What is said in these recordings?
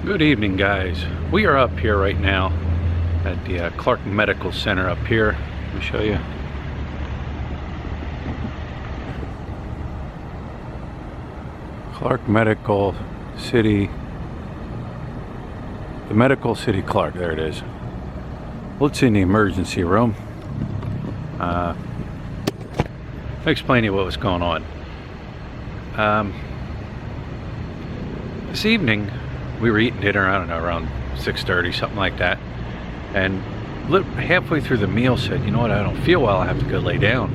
Good evening, guys. We are up here right now at the Clark Medical Center up here. Let me show you. Clark Medical City, the Medical City Clark, there it is. Let's in the emergency room. I'll explain to you what was going on. This evening, we were eating dinner, I don't know, around 6:30, something like that. And halfway through the meal said, you know what, I don't feel well, I have to go lay down.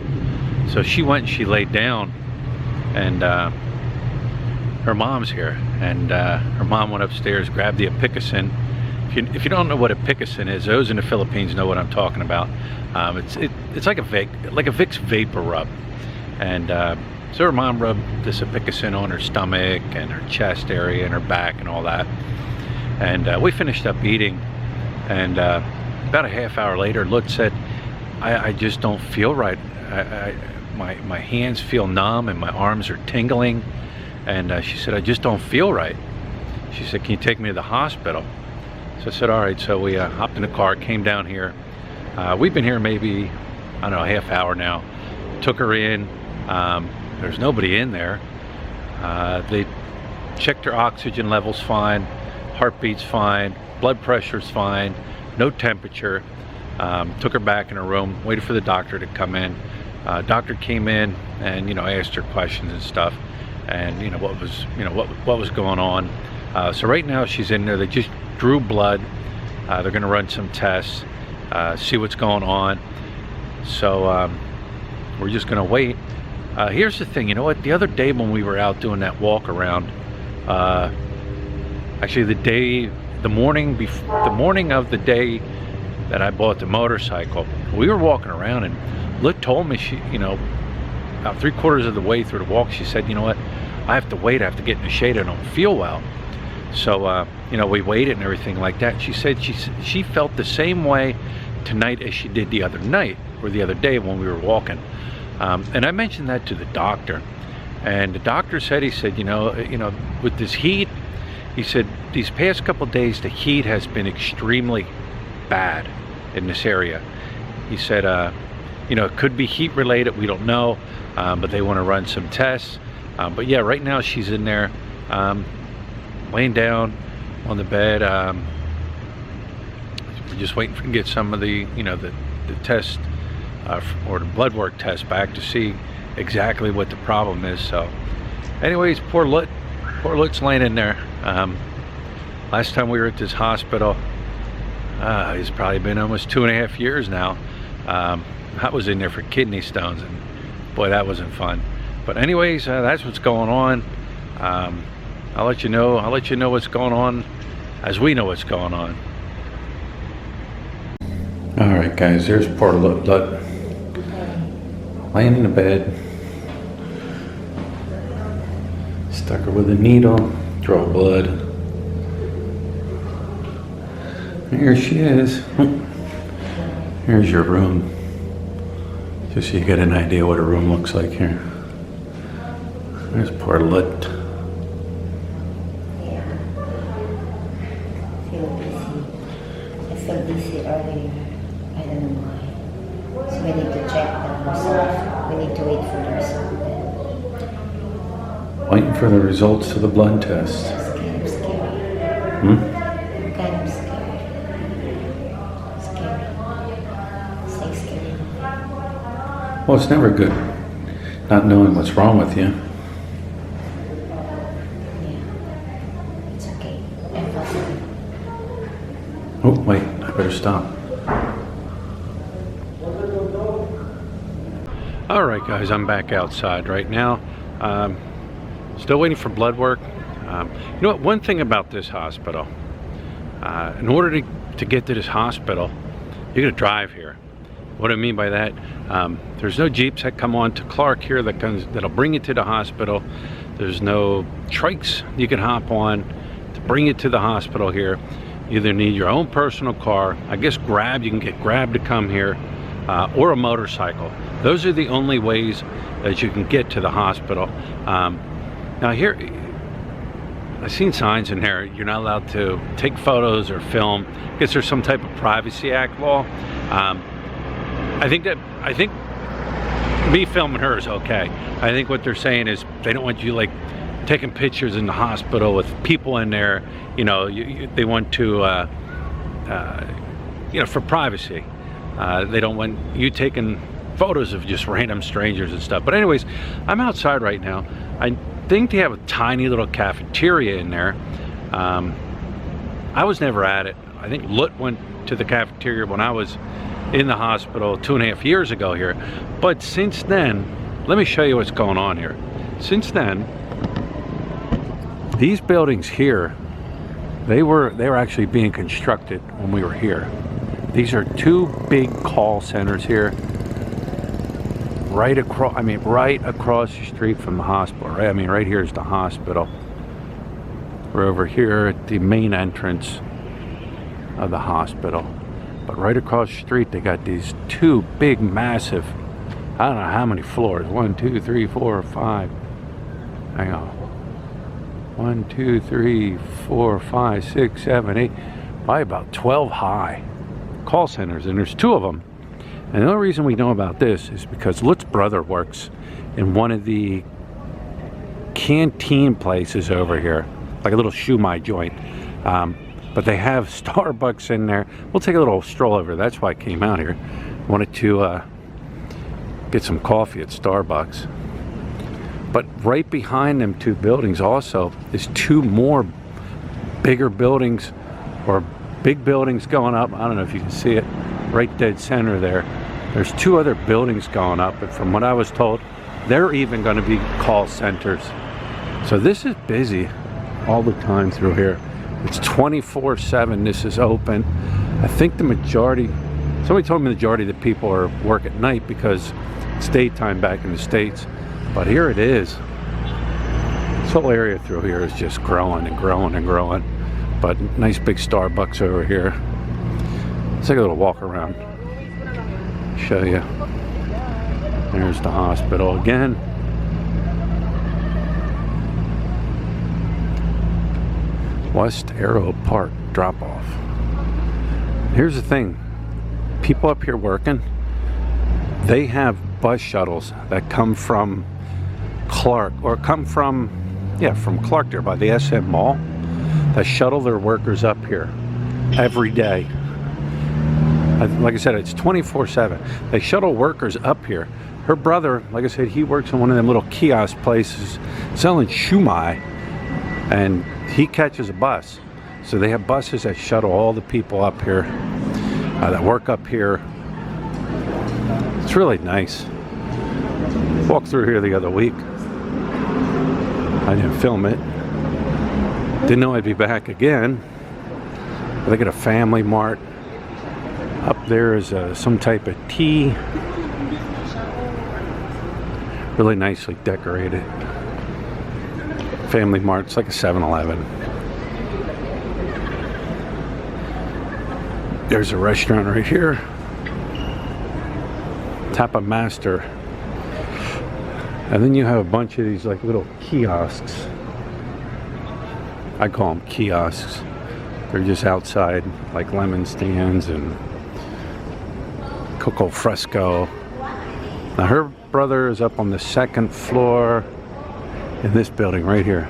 So she went and she laid down, and her mom's here. And her mom went upstairs, grabbed the Apicacin. If you don't know what Apicacin is, those in the Philippines know what I'm talking about. It's like a Vicks vapor rub. And so her mom rubbed this Apicacin on her stomach and her chest area and her back and all that. And we finished up eating, and about a half hour later, Lutz said, I just don't feel right. My hands feel numb and my arms are tingling. And she said, I just don't feel right. She said, can you take me to the hospital? So I said, all right. So we hopped in the car, came down here. We've been here maybe, I don't know, a half hour now. Took her in. There's nobody in there. They checked her oxygen levels fine, heartbeat's fine, blood pressure's fine, no temperature. Took her back in her room, waited for the doctor to come in. Doctor came in and asked her questions and stuff, and what was going on. So right now she's in there. They just drew blood. They're going to run some tests, see what's going on. So we're just going to wait. Here's the thing, the other day when we were out doing that walk around, actually the morning of the day that I bought the motorcycle, we were walking around, and Lit told me, she, about 3/4 of the way through the walk, she said, you know what, I have to wait, I have to get in the shade, I don't feel well. So, we waited and everything like that. She said she felt the same way tonight as she did the other night, or the other day when we were walking. And I mentioned that to the doctor, and the doctor said, he said, with this heat, he said, these past couple days, the heat has been extremely bad in this area. He said, it could be heat related, we don't know, but they want to run some tests. But yeah, right now she's in there, laying down on the bed. We're just waiting to get some of the, the test, or the blood work test back to see exactly what the problem is. So anyways, poor Lut's laying in there. Last time we were at this hospital, it's probably been almost 2.5 years now. I was in there for kidney stones, and boy, that wasn't fun. But anyways, that's what's going on. I'll let you know what's going on as we know what's going on. All right, guys, there's poor Lut laying in the bed. Stuck her with a needle, draw blood. Here she is. Here's your room, just so you get an idea what a room looks like here. There's poor Lut. Yeah. Feel busy. I felt busy earlier. I don't know why. So we need to check the result. We need to wait for the result. Waiting for the results of the blood test. It's kind of scary. Hmm? Kind of scary. Scary. It's like scary. Well, it's never good not knowing what's wrong with you. Yeah. It's okay. I'm positive. Oh, wait, I better stop. All right, guys, I'm back outside right now. Still waiting for blood work. One thing about this hospital, in order to get to this hospital, you're gonna drive here. What do I mean by that? There's no Jeeps that come on to Clark here that'll bring you to the hospital. There's no trikes you can hop on to bring you to the hospital here. You either need your own personal car, I guess you can get Grab to come here, or a motorcycle. Those are the only ways that you can get to the hospital. Now here, I seen signs in there. You're not allowed to take photos or film. I guess there's some type of Privacy Act law. I think me filming her is okay. I think what they're saying is they don't want you like taking pictures in the hospital with people in there. You know, they want to, you know, for privacy. They don't want you taking photos of just random strangers and stuff. But anyways, I'm outside right now. I think they have a tiny little cafeteria in there. I was never at it. I think Lut went to the cafeteria when I was in the hospital 2.5 years ago here. But since then, let me show you what's going on here. Since then, these buildings here, they were actually being constructed when we were here. These are two big call centers here, right across. I mean, right across the street from the hospital. Right. I mean, right here is the hospital. We're over here at the main entrance of the hospital, but right across the street they got these two big, massive. I don't know how many floors. 1, 2, 3, 4, 5. Hang on. 1, 2, 3, 4, 5, 6, 7, 8. Probably about 12 high call centers, and there's 2 of them. And the only reason we know about this is because Lut's brother works in one of the canteen places over here, like a little shumai joint. But they have Starbucks in there. We'll take a little stroll over. That's why I came out here. Wanted to get some coffee at Starbucks. But right behind them 2 buildings also is 2 more bigger buildings, or big buildings going up. I don't know if you can see it right dead center there. There's 2 other buildings going up, and from what I was told, they're even going to be call centers. So this is busy all the time through here. It's 24/7. This is open. I think the majority, somebody told me the majority of the people are work at night because it's daytime back in the States. But here it is. This whole area through here is just growing and growing and growing. But nice big Starbucks over here. Let's take a little walk around. Show you. There's the hospital again. West Arrow Park drop off. Here's the thing. People up here working, they have bus shuttles that come from Clark, or come from, yeah, from Clark there by the SM Mall, that shuttle their workers up here every day. Like I said, it's 24/7. They shuttle workers up here. Her brother, like I said, he works in one of them little kiosk places selling shumai, and he catches a bus. So they have buses that shuttle all the people up here that work up here. It's really nice. Walked through here the other week. I didn't film it. Didn't know I'd be back again. They got a Family Mart. Up there is some type of tea. Really nicely decorated. Family Mart. It's like a 7-Eleven. There's a restaurant right here. Tapa Master. And then you have a bunch of these like little kiosks. I call them kiosks. They're just outside, like lemon stands and cocoa fresco. Now her brother is up on the 2nd floor in this building right here.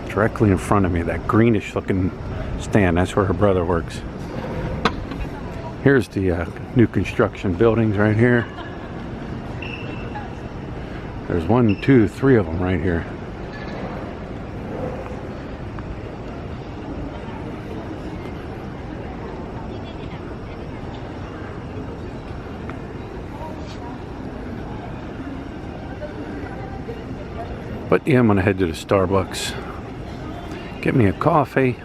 Directly in front of me, that greenish looking stand, that's where her brother works. Here's the new construction buildings right here. There's 1, 2, 3 of them right here. But yeah, I'm gonna head to the Starbucks, get me a coffee.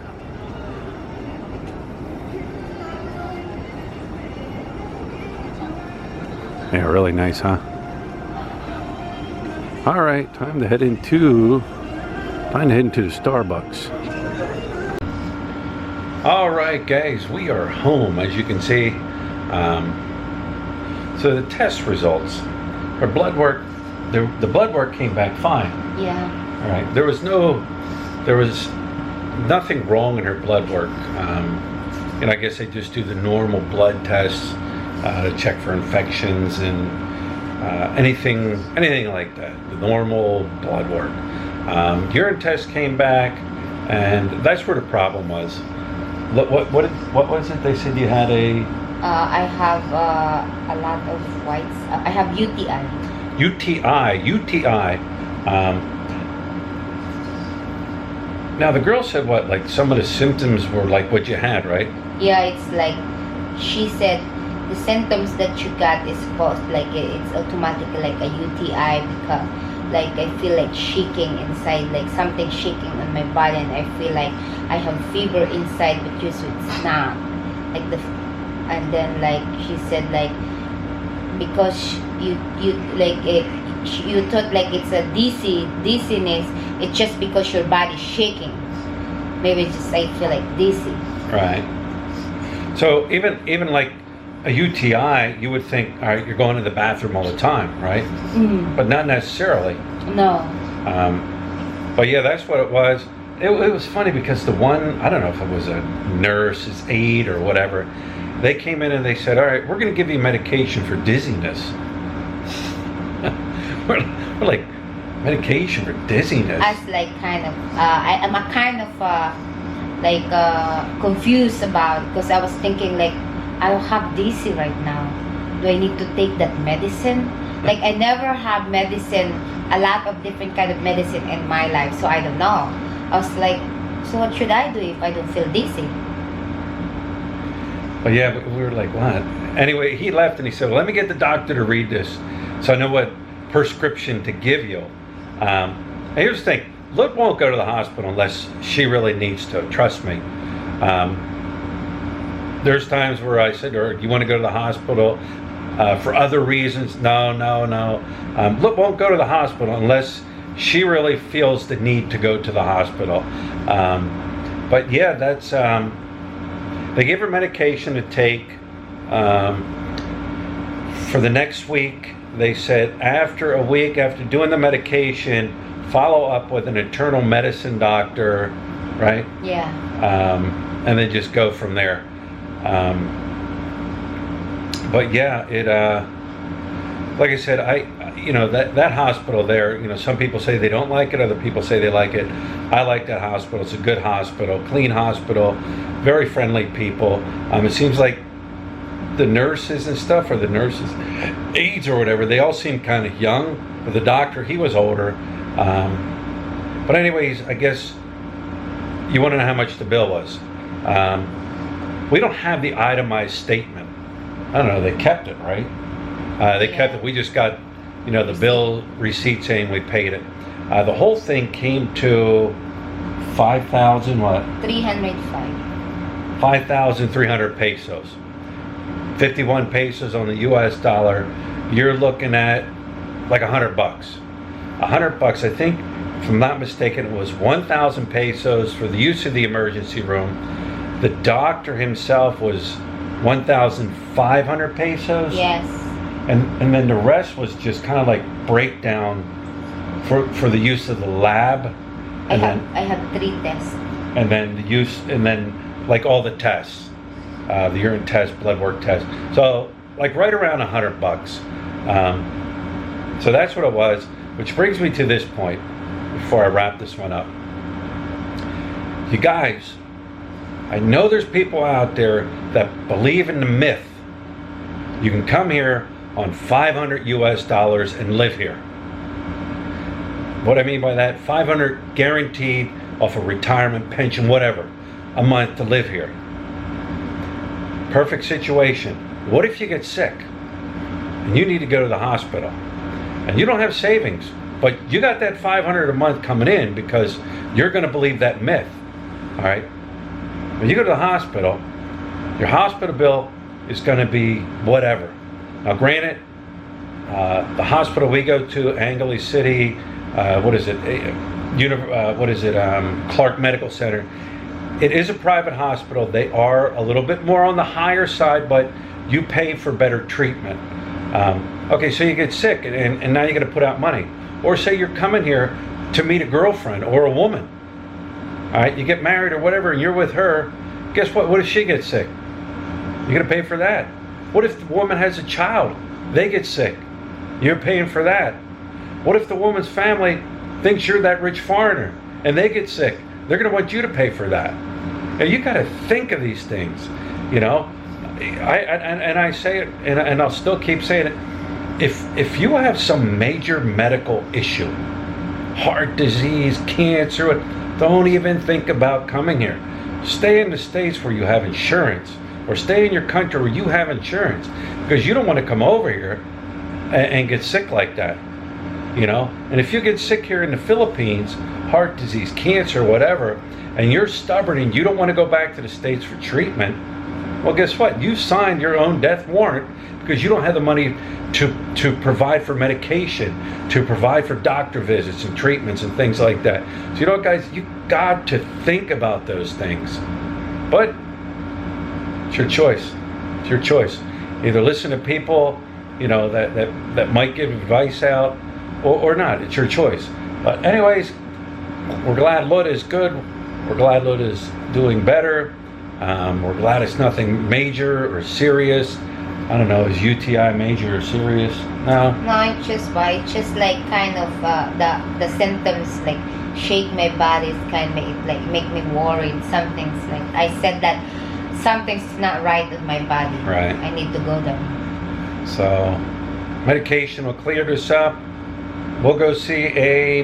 Yeah, really nice, huh? All right, time to head into the Starbucks. All right, guys, we are home, as you can see. So the test results, her blood work, the blood work came back fine. Yeah. All right. There was nothing wrong in her blood work. And I guess they just do the normal blood tests to check for infections and anything like that. The normal blood work. Urine test came back, and that's where the problem was. What was it? They said you had I have a lot of whites. I have UTI. UTI. Now the girl said what? Like some of the symptoms were like what you had, right? Yeah, it's like she said the symptoms that you got is supposed like it's automatically like a UTI because like I feel like shaking inside, like something shaking on my body, and I feel like I have fever inside, but usually it's not. Like and then like she said like because you like it, you thought like it's a dizziness. It's just because your body's shaking. Maybe it's just I feel like dizzy. Right. So even like a UTI, you would think, all right, you're going to the bathroom all the time, right? Mm. But not necessarily. No. But yeah, that's what it was. It was funny because the one, I don't know if it was a nurse's aide or whatever, they came in and they said, all right, we're going to give you medication for dizziness. we're like, medication for dizziness? As like kind of, I am a kind of confused about it because I was thinking like, I don't have dizzy right now. Do I need to take that medicine? Like I never have medicine, a lot of different kind of medicine in my life, so I don't know. I was like, so what should I do if I don't feel dizzy? But yeah, we were like, what? Anyway, he left and he said, well, let me get the doctor to read this so I know what prescription to give you. And here's the thing, Luke won't go to the hospital unless she really needs to, trust me. There's times where I said, or do you want to go to the hospital for other reasons? No. Luke won't go to the hospital unless she really feels the need to go to the hospital. But yeah, that's, they gave her medication to take for the next week. They said after a week, after doing the medication, follow up with an internal medicine doctor, right? Yeah. And then just go from there. But yeah, it like I said, that hospital there, some people say they don't like it, other people say they like it. I like that hospital. It's a good hospital, clean hospital, very friendly people. It seems like the nurses and stuff, or the nurses aides or whatever, they all seem kind of young, but the doctor, he was older. But anyways, I guess you want to know how much the bill was. We don't have the itemized statement. I don't know, they kept it, right? They kept it. We just got, the bill receipt saying we paid it. The whole thing came to 5,000 what? 305. 5,300 pesos. 51 pesos on the US dollar. You're looking at like $100. $100, I think, if I'm not mistaken, it was 1,000 pesos for the use of the emergency room. The doctor himself was 1,500 pesos. Yes. And then the rest was just kind of like breakdown for the use of the lab. I have 3 tests. And then like all the tests, the urine test, blood work test. So like right around $100. So that's what it was, which brings me to this point before I wrap this one up. You guys, I know there's people out there that believe in the myth. You can come here on $500 US and live here. What I mean by that, 500 guaranteed off a retirement, pension, whatever, a month to live here. Perfect situation. What if you get sick and you need to go to the hospital and you don't have savings, but you got that 500 a month coming in because you're going to believe that myth, all right? When you go to the hospital, your hospital bill is going to be whatever. Now, granted, the hospital we go to, Angeles City, Clark Medical Center, it is a private hospital. They are a little bit more on the higher side, but you pay for better treatment. Okay, so you get sick and now you're going to put out money. Or say you're coming here to meet a girlfriend or a woman. All right, you get married or whatever, and you're with her. Guess what? What if she gets sick? You're gonna pay for that. What if the woman has a child? They get sick. You're paying for that. What if the woman's family thinks you're that rich foreigner and they get sick? They're gonna want you to pay for that. And you gotta think of these things, you know. I say it, and I'll still keep saying it. If you have some major medical issue, heart disease, cancer, don't even think about coming here. Stay in the States where you have insurance, or stay in your country where you have insurance, because you don't want to come over here and get sick like that, you know. And if you get sick here in the Philippines, heart disease, cancer, whatever, and you're stubborn and you don't want to go back to the States for treatment, well, guess what? You signed your own death warrant because you don't have the money to provide for medication, to provide for doctor visits and treatments and things like that. So, you know what, guys, you got to think about those things. But it's your choice. It's your choice. Either listen to people, you know, that might give advice out, or not. It's your choice. But anyways, we're glad Lud is good. We're glad Lud is doing better. We're glad it's nothing major or serious. I don't know, is UTI major or serious? No? No, it's just like kind of the symptoms like shake my body, it's kind of like make me worried. Something's like, I said that something's not right with my body. Right. I need to go there. So, medication will clear this up. We'll go see a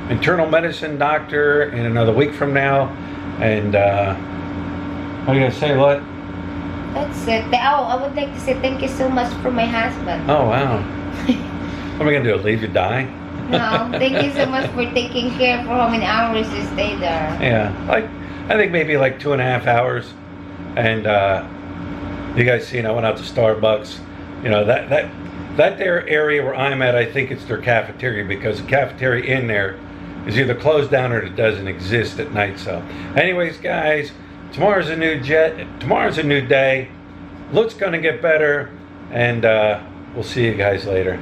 internal medicine doctor in another week from now. And what are you gonna say, Lud? That's it. Oh, I would like to say thank you so much for my husband. Oh wow. What am I gonna do? Leave you die? No, thank you so much for taking care for how many hours you stay there. Yeah, like I think maybe like 2.5 hours. And you guys seen I went out to Starbucks. You know, that there area where I'm at, I think it's their cafeteria, because the cafeteria in there is either closed down or it doesn't exist at night. So anyways, guys, tomorrow's a new day. Looks gonna get better, and we'll see you guys later.